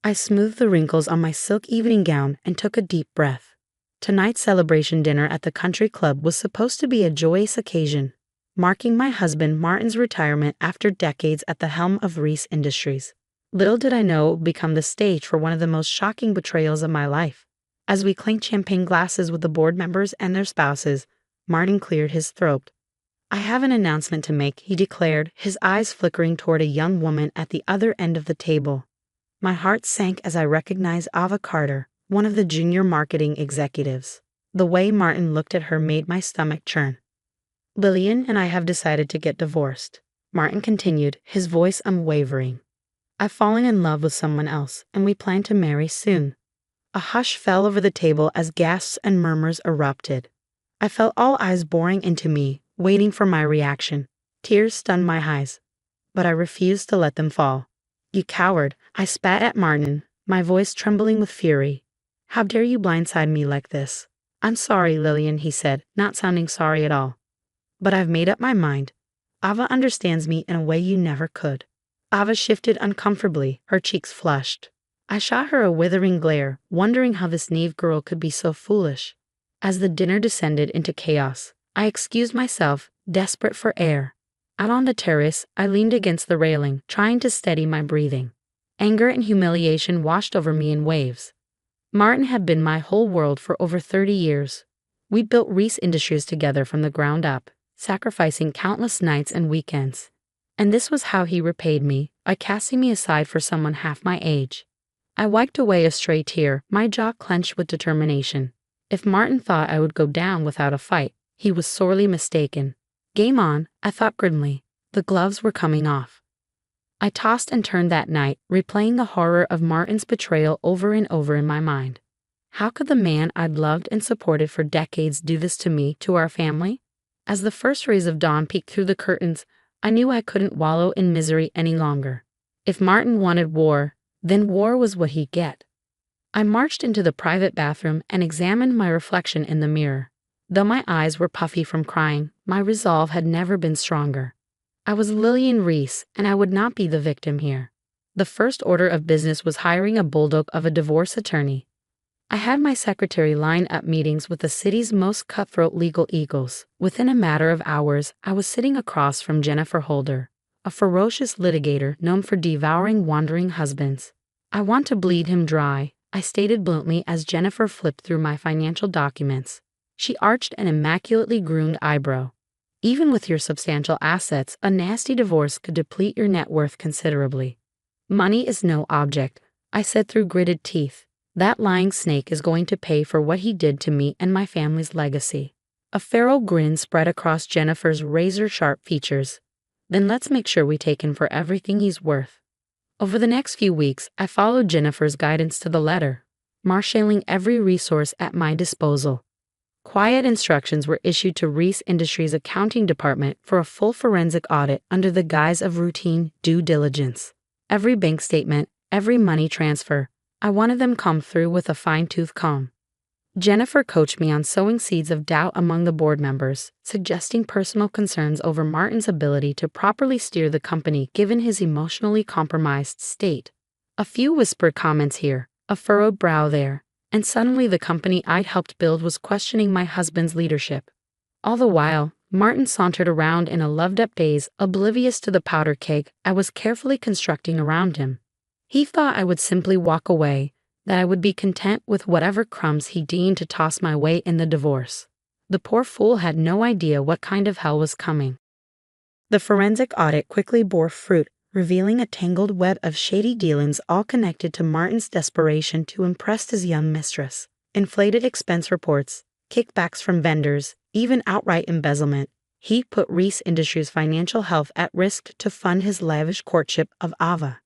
I smoothed the wrinkles on my silk evening gown and took a deep breath. Tonight's celebration dinner at the country club was supposed to be a joyous occasion, marking my husband Martin's retirement after decades at the helm of Reese Industries. Little did I know it would become the stage for one of the most shocking betrayals of my life. As we clinked champagne glasses with the board members and their spouses, Martin cleared his throat. "I have an announcement to make," he declared, his eyes flickering toward a young woman at the other end of the table. My heart sank as I recognized Ava Carter, one of the junior marketing executives. The way Martin looked at her made my stomach churn. "Lillian and I have decided to get divorced," Martin continued, his voice unwavering. "I've fallen in love with someone else, and we plan to marry soon." A hush fell over the table as gasps and murmurs erupted. I felt all eyes boring into me, waiting for my reaction. Tears stunned my eyes, but I refused to let them fall. "You coward," I spat at Martin, my voice trembling with fury. "How dare you blindside me like this?" "I'm sorry, Lillian," he said, not sounding sorry at all. "But I've made up my mind. Ava understands me in a way you never could." Ava shifted uncomfortably, her cheeks flushed. I shot her a withering glare, wondering how this naive girl could be so foolish. As the dinner descended into chaos, I excused myself, desperate for air. Out on the terrace, I leaned against the railing, trying to steady my breathing. Anger and humiliation washed over me in waves. Martin had been my whole world for over 30 years. We built Reese Industries together from the ground up, sacrificing countless nights and weekends. And this was how he repaid me, by casting me aside for someone half my age. I wiped away a stray tear, my jaw clenched with determination. If Martin thought I would go down without a fight, he was sorely mistaken. Game on, I thought grimly. The gloves were coming off. I tossed and turned that night, replaying the horror of Martin's betrayal over and over in my mind. How could the man I'd loved and supported for decades do this to me, to our family? As the first rays of dawn peeked through the curtains, I knew I couldn't wallow in misery any longer. If Martin wanted war, then war was what he'd get. I marched into the private bathroom and examined my reflection in the mirror. Though my eyes were puffy from crying, my resolve had never been stronger. I was Lillian Reese, and I would not be the victim here. The first order of business was hiring a bulldog of a divorce attorney. I had my secretary line up meetings with the city's most cutthroat legal eagles. Within a matter of hours, I was sitting across from Jennifer Holder, a ferocious litigator known for devouring wandering husbands. "I want to bleed him dry," I stated bluntly as Jennifer flipped through my financial documents. She arched an immaculately groomed eyebrow. "Even with your substantial assets, a nasty divorce could deplete your net worth considerably." "Money is no object," I said through gritted teeth. "That lying snake is going to pay for what he did to me and my family's legacy." A feral grin spread across Jennifer's razor-sharp features. "Then let's make sure we take him for everything he's worth." Over the next few weeks, I followed Jennifer's guidance to the letter, marshaling every resource at my disposal. Quiet instructions were issued to Reese Industries' accounting department for a full forensic audit under the guise of routine due diligence. Every bank statement, every money transfer, I wanted them combed through with a fine-tooth comb. Jennifer coached me on sowing seeds of doubt among the board members, suggesting personal concerns over Martin's ability to properly steer the company given his emotionally compromised state. A few whispered comments here, a furrowed brow there, and suddenly the company I'd helped build was questioning my husband's leadership. All the while, Martin sauntered around in a loved-up daze, oblivious to the powder keg I was carefully constructing around him. He thought I would simply walk away, that I would be content with whatever crumbs he deemed to toss my way in the divorce. The poor fool had no idea what kind of hell was coming. The forensic audit quickly bore fruit, revealing a tangled web of shady dealings all connected to Martin's desperation to impress his young mistress. Inflated expense reports, kickbacks from vendors, even outright embezzlement. He put Reese Industries' financial health at risk to fund his lavish courtship of Ava.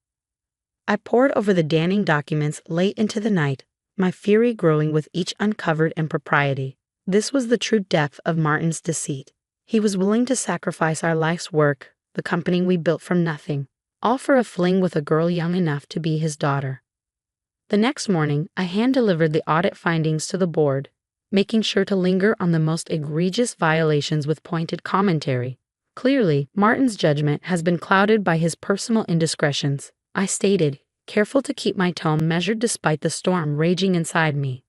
I pored over the damning documents late into the night, my fury growing with each uncovered impropriety. This was the true depth of Martin's deceit. He was willing to sacrifice our life's work, the company we built from nothing, all for a fling with a girl young enough to be his daughter. The next morning, I hand-delivered the audit findings to the board, making sure to linger on the most egregious violations with pointed commentary. "Clearly, Martin's judgment has been clouded by his personal indiscretions," I stated, careful to keep my tone measured despite the storm raging inside me.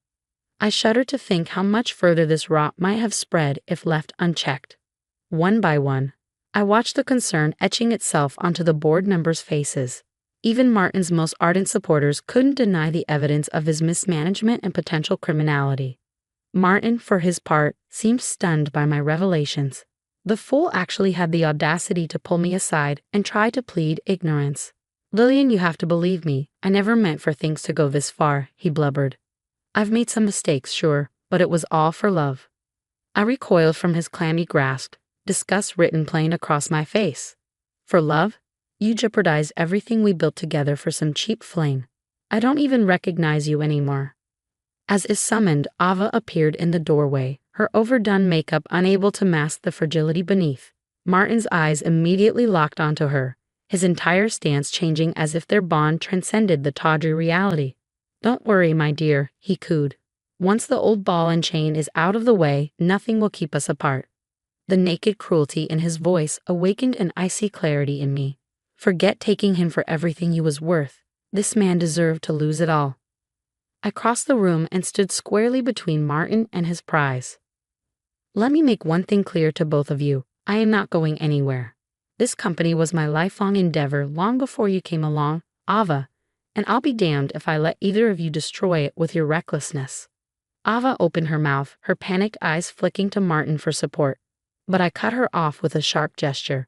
I shudder to think how much further this rot might have spread if left unchecked. One by one, I watched the concern etching itself onto the board members' faces. Even Martin's most ardent supporters couldn't deny the evidence of his mismanagement and potential criminality. Martin, for his part, seemed stunned by my revelations. The fool actually had the audacity to pull me aside and try to plead ignorance. "Lillian, you have to believe me. I never meant for things to go this far," he blubbered. "I've made some mistakes, sure, but it was all for love." I recoiled from his clammy grasp, disgust written plain across my face. "For love? You jeopardized everything we built together for some cheap fling. I don't even recognize you anymore." As is summoned, Ava appeared in the doorway, her overdone makeup unable to mask the fragility beneath. Martin's eyes immediately locked onto her, his entire stance changing as if their bond transcended the tawdry reality. "Don't worry, my dear," he cooed. "Once the old ball and chain is out of the way, nothing will keep us apart." The naked cruelty in his voice awakened an icy clarity in me. Forget taking him for everything he was worth. This man deserved to lose it all. I crossed the room and stood squarely between Martin and his prize. "Let me make one thing clear to both of you. I am not going anywhere. This company was my lifelong endeavor long before you came along, Ava, and I'll be damned if I let either of you destroy it with your recklessness." Ava opened her mouth, her panicked eyes flicking to Martin for support, but I cut her off with a sharp gesture.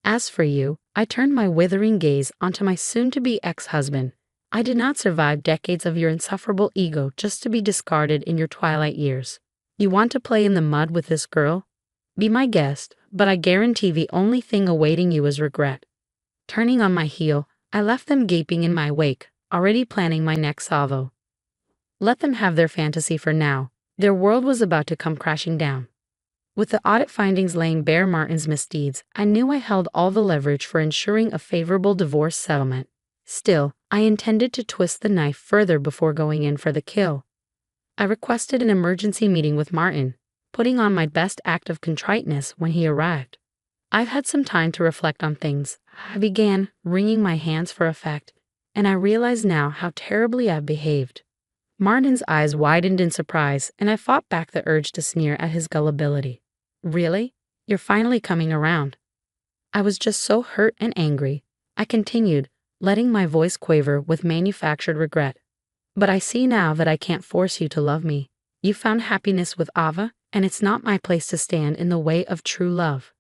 "As for you," I turned my withering gaze onto my soon-to-be ex-husband. "I did not survive decades of your insufferable ego just to be discarded in your twilight years. You want to play in the mud with this girl? Be my guest, but I guarantee the only thing awaiting you is regret." Turning on my heel, I left them gaping in my wake, already planning my next salvo. Let them have their fantasy for now. Their world was about to come crashing down. With the audit findings laying bare Martin's misdeeds, I knew I held all the leverage for ensuring a favorable divorce settlement. Still, I intended to twist the knife further before going in for the kill. I requested an emergency meeting with Martin, putting on my best act of contriteness when he arrived. "I've had some time to reflect on things," I began, wringing my hands for effect, "and I realize now how terribly I've behaved." Martin's eyes widened in surprise, and I fought back the urge to sneer at his gullibility. "Really? You're finally coming around." I was just so hurt and angry, I continued, letting my voice quaver with manufactured regret. "But I see now that I can't force you to love me. You found happiness with Ava, and it's not my place to stand in the way of true love."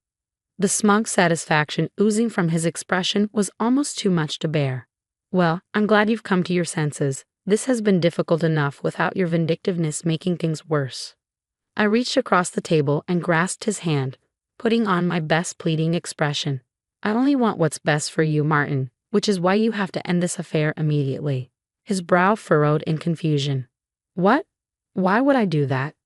The smug satisfaction oozing from his expression was almost too much to bear. "Well, I'm glad you've come to your senses. This has been difficult enough without your vindictiveness making things worse." I reached across the table and grasped his hand, putting on my best pleading expression. "I only want what's best for you, Martin, which is why you have to end this affair immediately." His brow furrowed in confusion. "What? Why would I do that?"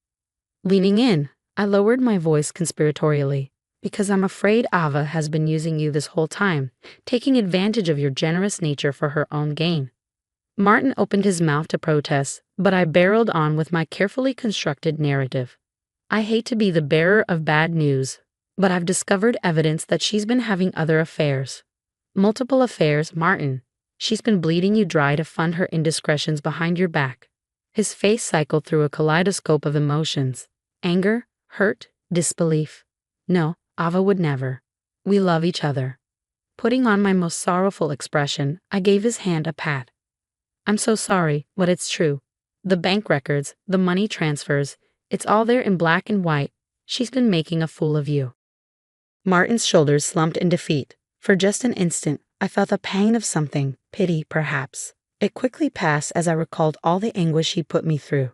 Leaning in, I lowered my voice conspiratorially. "Because I'm afraid Ava has been using you this whole time, taking advantage of your generous nature for her own gain." Martin opened his mouth to protest, but I barreled on with my carefully constructed narrative. "I hate to be the bearer of bad news, but I've discovered evidence that she's been having other affairs. Multiple affairs, Martin. She's been bleeding you dry to fund her indiscretions behind your back." His face cycled through a kaleidoscope of emotions. Anger, hurt, disbelief. "No, Ava would never. We love each other." Putting on my most sorrowful expression, I gave his hand a pat. "I'm so sorry, but it's true. The bank records, the money transfers, it's all there in black and white. She's been making a fool of you." Martin's shoulders slumped in defeat. For just an instant, I felt a pang of something, pity perhaps. It quickly passed as I recalled all the anguish he put me through.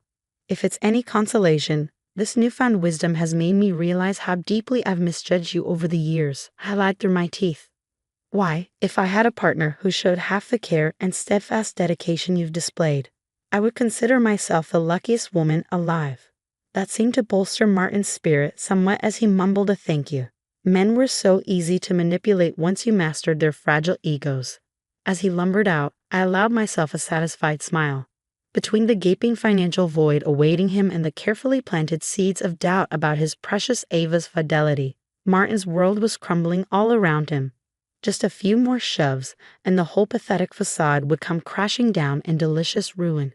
If it's any consolation, this newfound wisdom has made me realize how deeply I've misjudged you over the years. I lied through my teeth. Why, if I had a partner who showed half the care and steadfast dedication you've displayed, I would consider myself the luckiest woman alive. That seemed to bolster Martin's spirit somewhat as he mumbled a thank you. Men were so easy to manipulate once you mastered their fragile egos. As he lumbered out, I allowed myself a satisfied smile. Between the gaping financial void awaiting him and the carefully planted seeds of doubt about his precious Ava's fidelity, Martin's world was crumbling all around him. Just a few more shoves, and the whole pathetic facade would come crashing down in delicious ruin.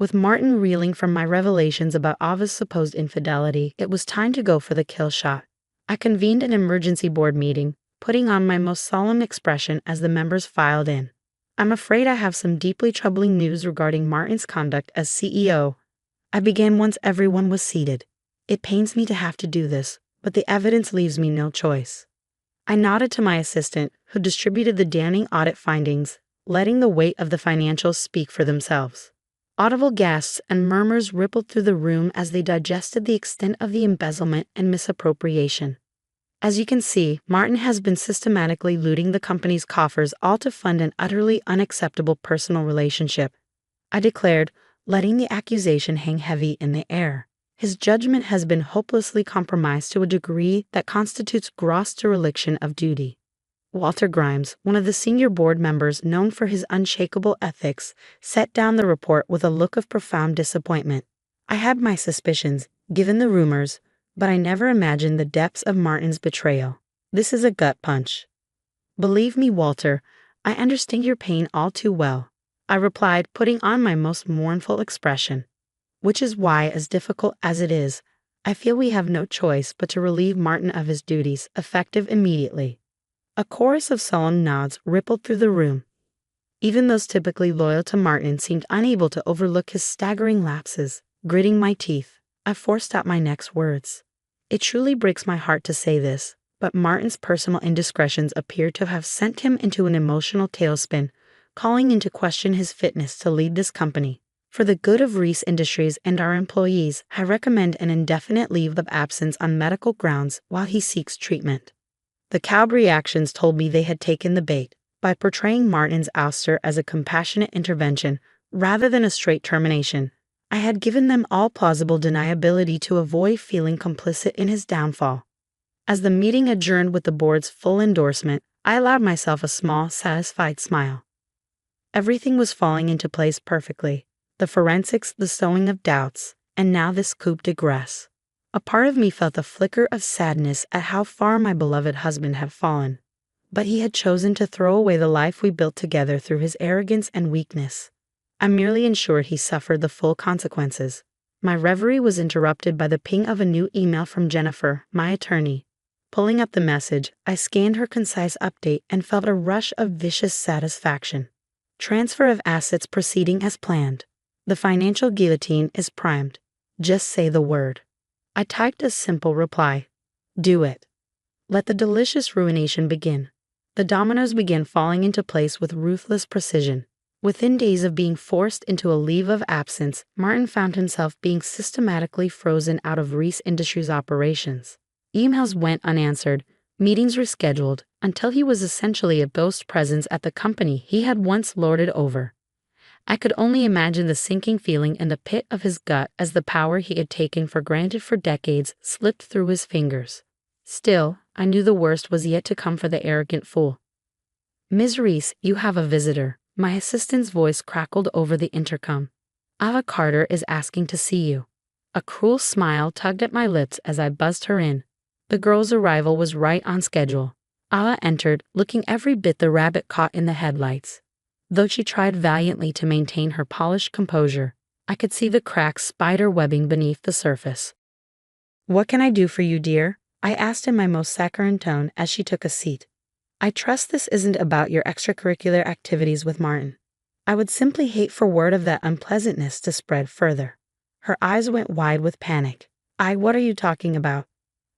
With Martin reeling from my revelations about Ava's supposed infidelity, it was time to go for the kill shot. I convened an emergency board meeting, putting on my most solemn expression as the members filed in. I'm afraid I have some deeply troubling news regarding Martin's conduct as CEO. I began once everyone was seated. It pains me to have to do this, but the evidence leaves me no choice. I nodded to my assistant, who distributed the damning audit findings, letting the weight of the financials speak for themselves. Audible gasps and murmurs rippled through the room as they digested the extent of the embezzlement and misappropriation. As you can see, Martin has been systematically looting the company's coffers, all to fund an utterly unacceptable personal relationship, I declared, letting the accusation hang heavy in the air. His judgment has been hopelessly compromised to a degree that constitutes gross dereliction of duty. Walter Grimes, one of the senior board members known for his unshakable ethics, set down the report with a look of profound disappointment. I had my suspicions, given the rumors, but I never imagined the depths of Martin's betrayal. This is a gut punch. Believe me, Walter, I understand your pain all too well, I replied, putting on my most mournful expression. Which is why, as difficult as it is, I feel we have no choice but to relieve Martin of his duties, effective immediately. A chorus of solemn nods rippled through the room. Even those typically loyal to Martin seemed unable to overlook his staggering lapses. Gritting my teeth, I forced out my next words. It truly breaks my heart to say this, but Martin's personal indiscretions appear to have sent him into an emotional tailspin, calling into question his fitness to lead this company. For the good of Reese Industries and our employees, I recommend an indefinite leave of absence on medical grounds while he seeks treatment. The cowed reactions told me they had taken the bait by portraying Martin's ouster as a compassionate intervention rather than a straight termination. I had given them all plausible deniability to avoid feeling complicit in his downfall. As the meeting adjourned with the board's full endorsement, I allowed myself a small, satisfied smile. Everything was falling into place perfectly. The forensics, the sowing of doubts, and now this coup de grace. A part of me felt a flicker of sadness at how far my beloved husband had fallen. But he had chosen to throw away the life we built together through his arrogance and weakness. I merely ensured he suffered the full consequences. My reverie was interrupted by the ping of a new email from Jennifer, my attorney. Pulling up the message, I scanned her concise update and felt a rush of vicious satisfaction. Transfer of assets proceeding as planned. The financial guillotine is primed. Just say the word. I typed a simple reply. Do it. Let the delicious ruination begin. The dominoes began falling into place with ruthless precision. Within days of being forced into a leave of absence, Martin found himself being systematically frozen out of Reese Industries operations. Emails went unanswered, meetings rescheduled, until he was essentially a ghost presence at the company he had once lorded over. I could only imagine the sinking feeling in the pit of his gut as the power he had taken for granted for decades slipped through his fingers. Still, I knew the worst was yet to come for the arrogant fool. Ms. Reese, you have a visitor. My assistant's voice crackled over the intercom. Ava Carter is asking to see you. A cruel smile tugged at my lips as I buzzed her in. The girl's arrival was right on schedule. Ava entered, looking every bit the rabbit caught in the headlights. Though she tried valiantly to maintain her polished composure, I could see the cracks spider-webbing beneath the surface. What can I do for you, dear? I asked in my most saccharine tone as she took a seat. I trust this isn't about your extracurricular activities with Martin. I would simply hate for word of that unpleasantness to spread further. Her eyes went wide with panic. What are you talking about?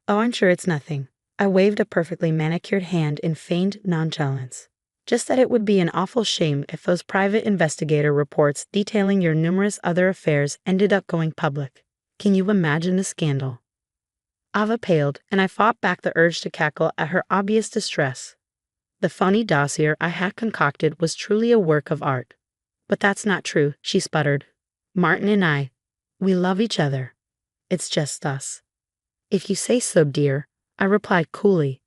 Oh, I'm sure it's nothing. I waved a perfectly manicured hand in feigned nonchalance. Just that it would be an awful shame if those private investigator reports detailing your numerous other affairs ended up going public. Can you imagine the scandal? Ava paled, and I fought back the urge to cackle at her obvious distress. The phony dossier I had concocted was truly a work of art. But that's not true, she sputtered. Martin and we love each other. It's just us. If you say so, dear, I replied coolly.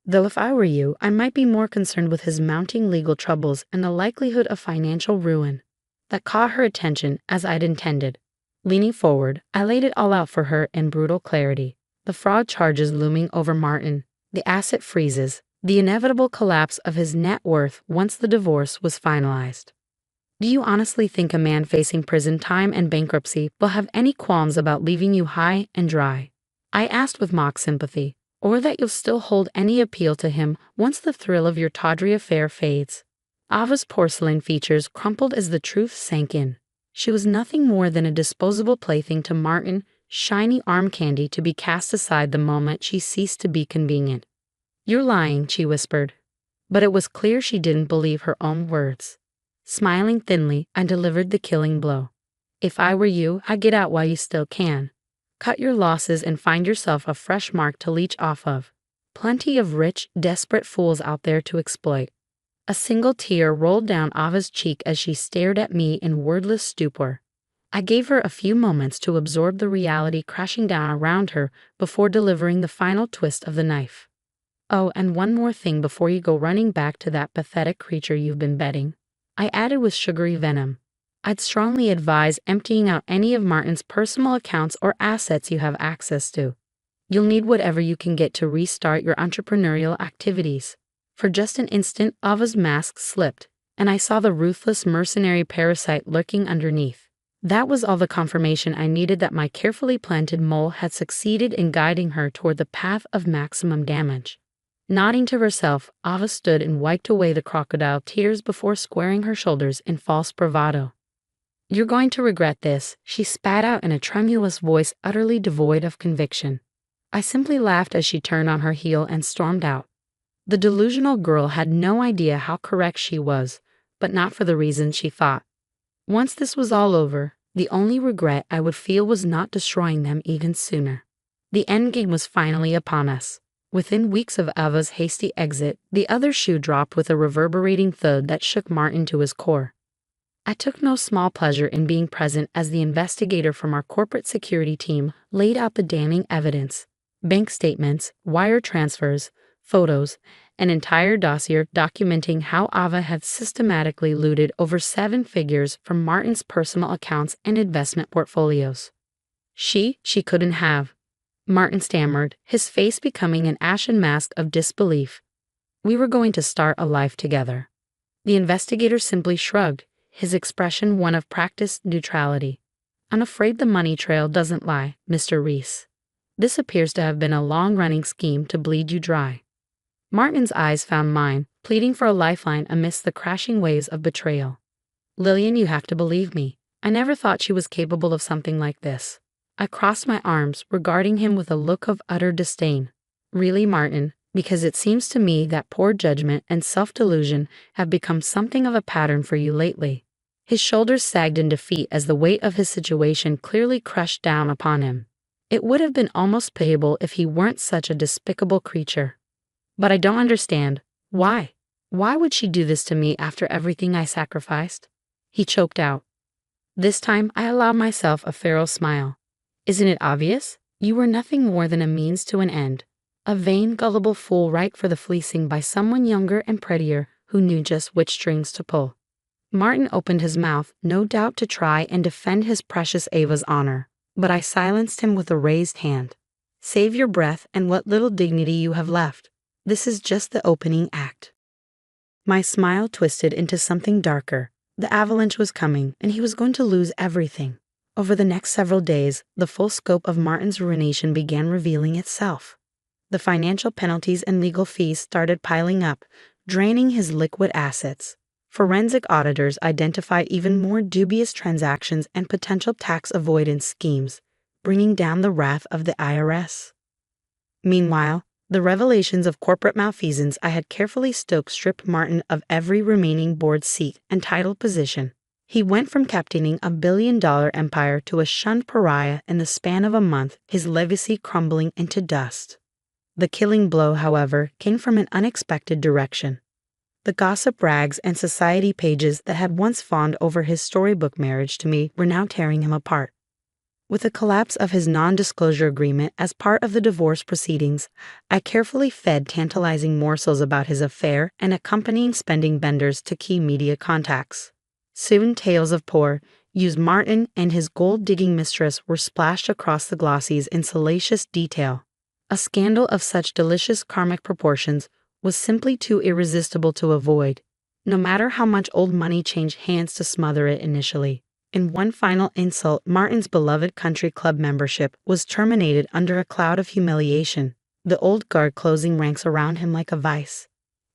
Though if I were you, I might be more concerned with his mounting legal troubles and the likelihood of financial ruin. That caught her attention, as I'd intended. Leaning forward, I laid it all out for her in brutal clarity. The fraud charges looming over Martin, the asset freezes, the inevitable collapse of his net worth once the divorce was finalized. Do you honestly think a man facing prison time and bankruptcy will have any qualms about leaving you high and dry? I asked with mock sympathy, or that you'll still hold any appeal to him once the thrill of your tawdry affair fades. Ava's porcelain features crumpled as the truth sank in. She was nothing more than a disposable plaything to Martin, shiny arm candy to be cast aside the moment she ceased to be convenient. "You're lying," she whispered. But it was clear she didn't believe her own words. Smiling thinly, I delivered the killing blow. "If I were you, I'd get out while you still can. Cut your losses and find yourself a fresh mark to leech off of. Plenty of rich, desperate fools out there to exploit." A single tear rolled down Ava's cheek as she stared at me in wordless stupor. I gave her a few moments to absorb the reality crashing down around her before delivering the final twist of the knife. "Oh, and one more thing before you go running back to that pathetic creature you've been betting," I added with sugary venom. "I'd strongly advise emptying out any of Martin's personal accounts or assets you have access to. You'll need whatever you can get to restart your entrepreneurial activities." For just an instant, Ava's mask slipped, and I saw the ruthless mercenary parasite lurking underneath. That was all the confirmation I needed that my carefully planted mole had succeeded in guiding her toward the path of maximum damage. Nodding to herself, Ava stood and wiped away the crocodile tears before squaring her shoulders in false bravado. "You're going to regret this," she spat out in a tremulous voice utterly devoid of conviction. I simply laughed as she turned on her heel and stormed out. The delusional girl had no idea how correct she was, but not for the reasons she thought. Once this was all over, the only regret I would feel was not destroying them even sooner. The endgame was finally upon us. Within weeks of Ava's hasty exit, the other shoe dropped with a reverberating thud that shook Martin to his core. I took no small pleasure in being present as the investigator from our corporate security team laid out the damning evidence: bank statements, wire transfers, photos, an entire dossier documenting how Ava had systematically looted over 7 figures from Martin's personal accounts and investment portfolios. She couldn't have," Martin stammered, his face becoming an ashen mask of disbelief. "We were going to start a life together." The investigator simply shrugged, his expression one of practiced neutrality. "I'm afraid the money trail doesn't lie, Mr. Reese. This appears to have been a long-running scheme to bleed you dry." Martin's eyes found mine, pleading for a lifeline amidst the crashing waves of betrayal. "Lillian, you have to believe me. I never thought she was capable of something like this." I crossed my arms, regarding him with a look of utter disdain. "Really, Martin, because it seems to me that poor judgment and self-delusion have become something of a pattern for you lately." His shoulders sagged in defeat as the weight of his situation clearly crushed down upon him. It would have been almost pitiable if he weren't such a despicable creature. "But I don't understand. Why? Why would she do this to me after everything I sacrificed?" He choked out. This time I allowed myself a feral smile. "Isn't it obvious? You were nothing more than a means to an end. A vain, gullible fool ripe for the fleecing by someone younger and prettier who knew just which strings to pull." Martin opened his mouth, no doubt to try and defend his precious Ava's honor, but I silenced him with a raised hand. "Save your breath and what little dignity you have left. This is just the opening act." My smile twisted into something darker. The avalanche was coming, and he was going to lose everything. Over the next several days, the full scope of Martin's ruination began revealing itself. The financial penalties and legal fees started piling up, draining his liquid assets. Forensic auditors identified even more dubious transactions and potential tax avoidance schemes, bringing down the wrath of the IRS. Meanwhile, the revelations of corporate malfeasance I had carefully stoked stripped Martin of every remaining board seat and title position. He went from captaining a billion-dollar empire to a shunned pariah in the span of a month, his legacy crumbling into dust. The killing blow, however, came from an unexpected direction. The gossip rags and society pages that had once fawned over his storybook marriage to me were now tearing him apart. With the collapse of his non-disclosure agreement as part of the divorce proceedings, I carefully fed tantalizing morsels about his affair and accompanying spending benders to key media contacts. Soon tales of poor, used Martin and his gold-digging mistress were splashed across the glossies in salacious detail. A scandal of such delicious karmic proportions was simply too irresistible to avoid, no matter how much old money changed hands to smother it initially. In one final insult, Martin's beloved country club membership was terminated under a cloud of humiliation, the old guard closing ranks around him like a vice.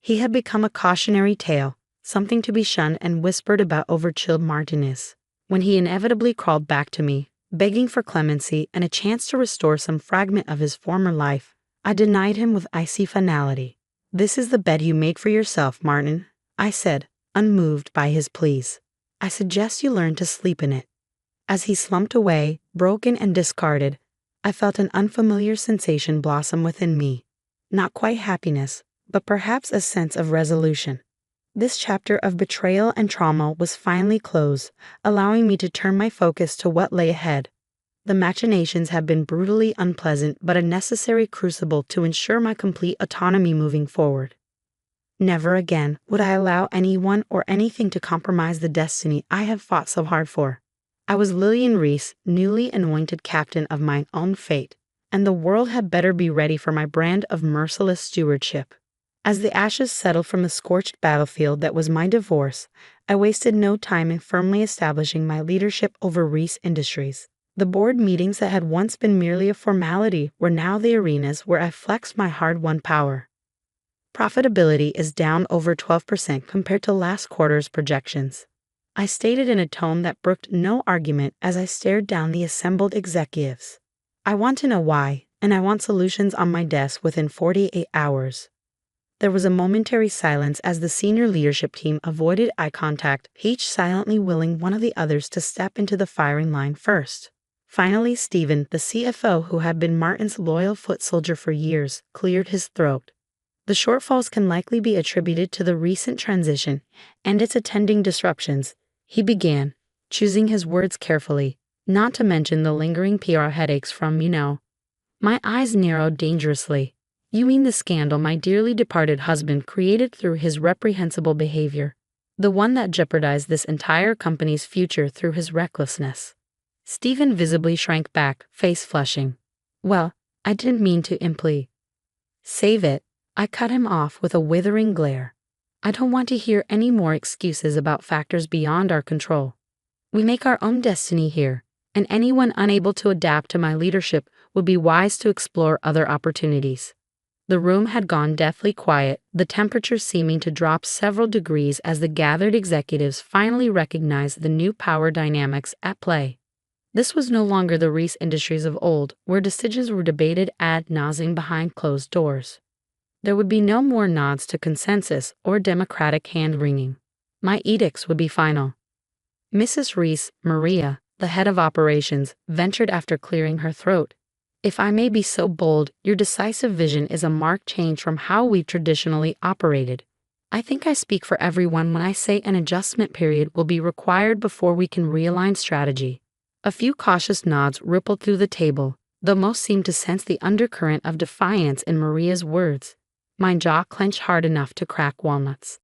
He had become a cautionary tale, something to be shunned and whispered about over chilled Martinez. When he inevitably crawled back to me, begging for clemency and a chance to restore some fragment of his former life, I denied him with icy finality. "This is the bed you made for yourself, Martin," I said, unmoved by his pleas. "I suggest you learn to sleep in it." As he slumped away, broken and discarded, I felt an unfamiliar sensation blossom within me. Not quite happiness, but perhaps a sense of resolution. This chapter of betrayal and trauma was finally closed, allowing me to turn my focus to what lay ahead. The machinations had been brutally unpleasant but a necessary crucible to ensure my complete autonomy moving forward. Never again would I allow anyone or anything to compromise the destiny I had fought so hard for. I was Lillian Reese, newly anointed captain of my own fate, and the world had better be ready for my brand of merciless stewardship. As the ashes settled from the scorched battlefield that was my divorce, I wasted no time in firmly establishing my leadership over Reese Industries. The board meetings that had once been merely a formality were now the arenas where I flexed my hard-won power. Profitability is down over 12% compared to last quarter's projections. I stated in a tone that brooked no argument as I stared down the assembled executives. I want to know why, and I want solutions on my desk within 48 hours. There was a momentary silence as the senior leadership team avoided eye contact, each silently willing one of the others to step into the firing line first. Finally, Stephen, the CFO who had been Martin's loyal foot soldier for years, cleared his throat. The shortfalls can likely be attributed to the recent transition and its attending disruptions, he began, choosing his words carefully, not to mention the lingering PR headaches from, My eyes narrowed dangerously. "You mean the scandal my dearly departed husband created through his reprehensible behavior, the one that jeopardized this entire company's future through his recklessness?" Stephen visibly shrank back, face flushing. "Well, I didn't mean to imply." "Save it," I cut him off with a withering glare. "I don't want to hear any more excuses about factors beyond our control. We make our own destiny here, and anyone unable to adapt to my leadership would be wise to explore other opportunities." The room had gone deathly quiet, the temperature seeming to drop several degrees as the gathered executives finally recognized the new power dynamics at play. This was no longer the Reese Industries of old, where decisions were debated ad nauseum behind closed doors. There would be no more nods to consensus or democratic hand-wringing. My edicts would be final. Mrs. Reese, Maria, the head of operations, ventured after clearing her throat. "If I may be so bold, your decisive vision is a marked change from how we've traditionally operated. I think I speak for everyone when I say an adjustment period will be required before we can realign strategy." A few cautious nods rippled through the table, though most seemed to sense the undercurrent of defiance in Maria's words. My jaw clenched hard enough to crack walnuts.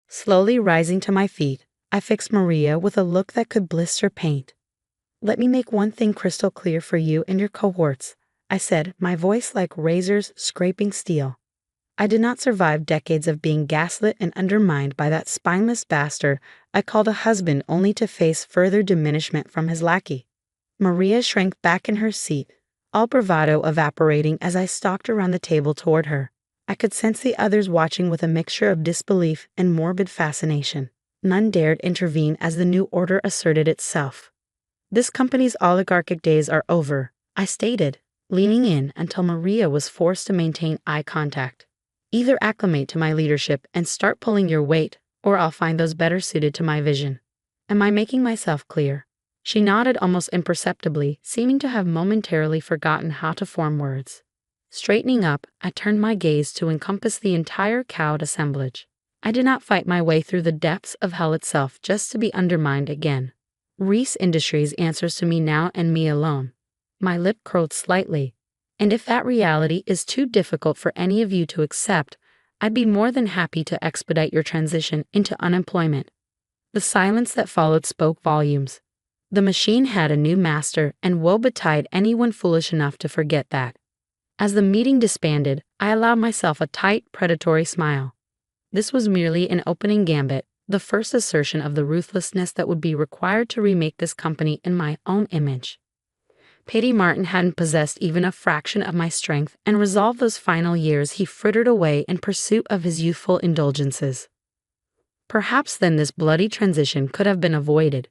Slowly rising to my feet, I fixed Maria with a look that could blister paint. "Let me make one thing crystal clear for you and your cohorts," I said, my voice like razors scraping steel. "I did not survive decades of being gaslit and undermined by that spineless bastard I called a husband only to face further diminishment from his lackey." Maria shrank back in her seat, all bravado evaporating as I stalked around the table toward her. I could sense the others watching with a mixture of disbelief and morbid fascination. None dared intervene as the new order asserted itself. "This company's oligarchic days are over," I stated, leaning in until Maria was forced to maintain eye contact. "Either acclimate to my leadership and start pulling your weight, or I'll find those better suited to my vision. Am I making myself clear?" She nodded almost imperceptibly, seeming to have momentarily forgotten how to form words. Straightening up, I turned my gaze to encompass the entire cowed assemblage. I did not fight my way through the depths of hell itself just to be undermined again. Reese Industries answers to me now and me alone. My lip curled slightly. "And if that reality is too difficult for any of you to accept, I'd be more than happy to expedite your transition into unemployment." The silence that followed spoke volumes. The machine had a new master, and woe betide anyone foolish enough to forget that. As the meeting disbanded, I allowed myself a tight, predatory smile. This was merely an opening gambit, the first assertion of the ruthlessness that would be required to remake this company in my own image. Pity Martin hadn't possessed even a fraction of my strength, and resolved those final years he frittered away in pursuit of his youthful indulgences. Perhaps then this bloody transition could have been avoided.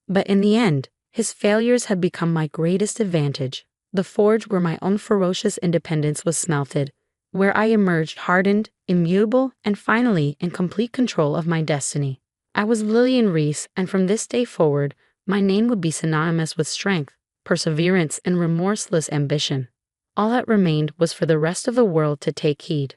But in the end, his failures had become my greatest advantage, the forge where my own ferocious independence was smelted, where I emerged hardened, immutable, and finally in complete control of my destiny. I was Lillian Reese, and from this day forward, my name would be synonymous with strength, perseverance, and remorseless ambition. All that remained was for the rest of the world to take heed.